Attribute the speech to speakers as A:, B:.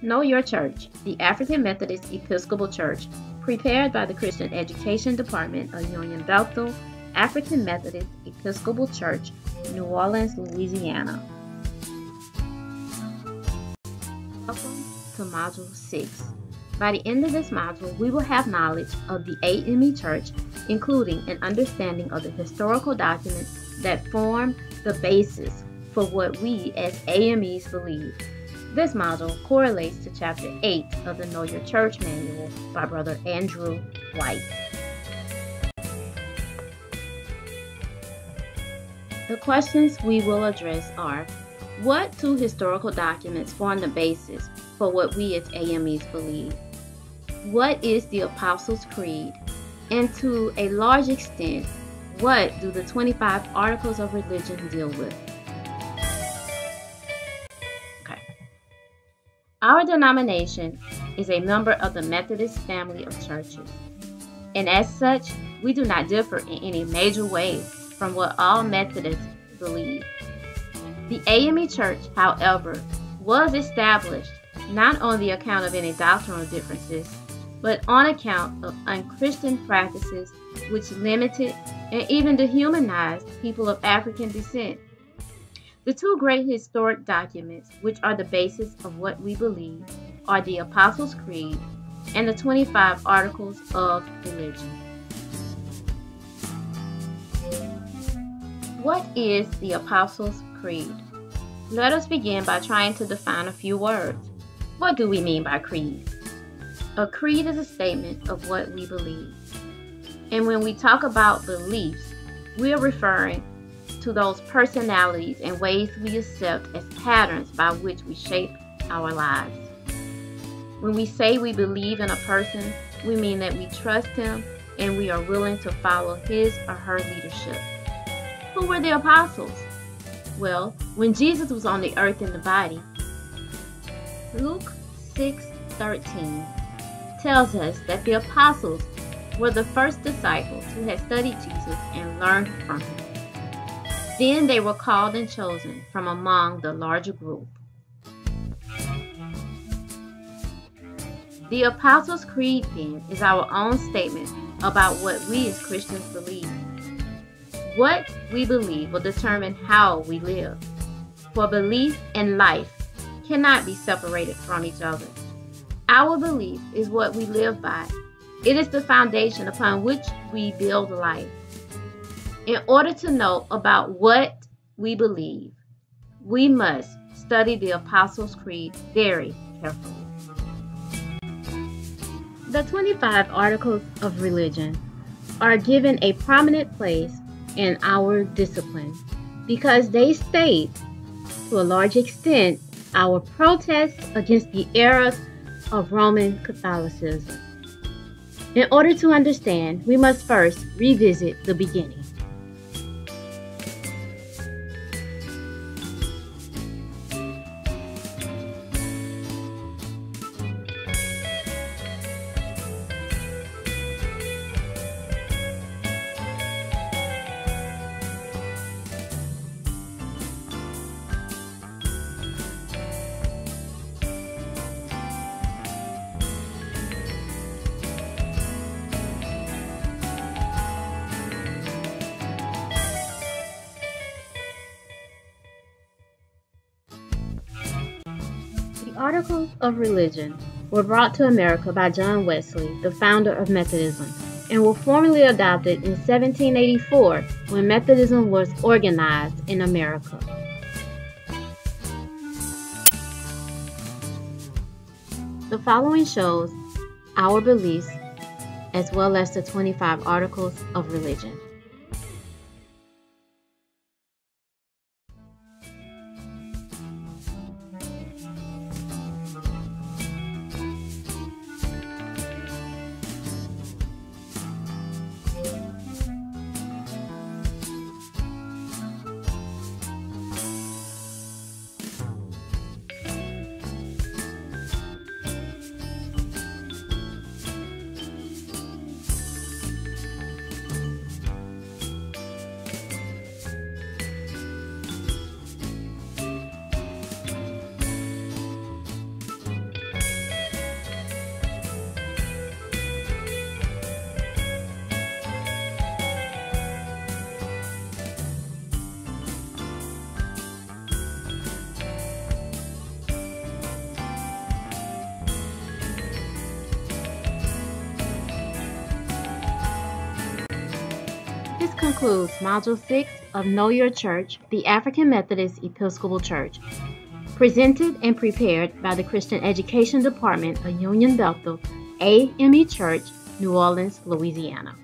A: Know Your Church, the African Methodist Episcopal Church, prepared by the Christian Education Department of Union Bethel African Methodist Episcopal Church, New Orleans, Louisiana. Welcome to Module 6. By the end of this module, we will have knowledge of the A.M.E. Church, including an understanding of the historical documents that form the basis for what we as A.M.Es believe. This module correlates to Chapter 8 of the Know Your Church Manual by Brother Andrew White. The questions we will address are: what two historical documents form the basis for what we as A.M.Es believe? What is the Apostles' Creed? And to a large extent, what do the 25 Articles of Religion deal with? Our denomination is a member of the Methodist family of churches, and as such, we do not differ in any major way from what all Methodists believe. The A.M.E. Church, however, was established not on the account of any doctrinal differences, but on account of unchristian practices which limited and even dehumanized people of African descent. The two great historic documents which are the basis of what we believe are the Apostles' Creed and the 25 Articles of Religion. What is the Apostles' Creed? Let us begin by trying to define a few words. What do we mean by creed? A creed is a statement of what we believe. And when we talk about beliefs, we are referring to those personalities and ways we accept as patterns by which we shape our lives. When we say we believe in a person, we mean that we trust him and we are willing to follow his or her leadership. Who were the apostles? Well, when Jesus was on the earth in the body, Luke 6:13 tells us that the apostles were the first disciples who had studied Jesus and learned from him. Then they were called and chosen from among the larger group. The Apostles' Creed, then, is our own statement about what we as Christians believe. What we believe will determine how we live, for belief and life cannot be separated from each other. Our belief is what we live by. It is the foundation upon which we build life. In order to know about what we believe, we must study the Apostles' Creed very carefully. The 25 Articles of Religion are given a prominent place in our discipline because they state, to a large extent, our protest against the errors of Roman Catholicism. In order to understand, we must first revisit the beginning. The Articles of Religion were brought to America by John Wesley, the founder of Methodism, and were formally adopted in 1784 when Methodism was organized in America. The following shows our beliefs as well as the 25 Articles of Religion. concludes Module 6 of Know Your Church, the African Methodist Episcopal Church, presented and prepared by the Christian Education Department of Union Bethel, A.M.E. Church, New Orleans, Louisiana.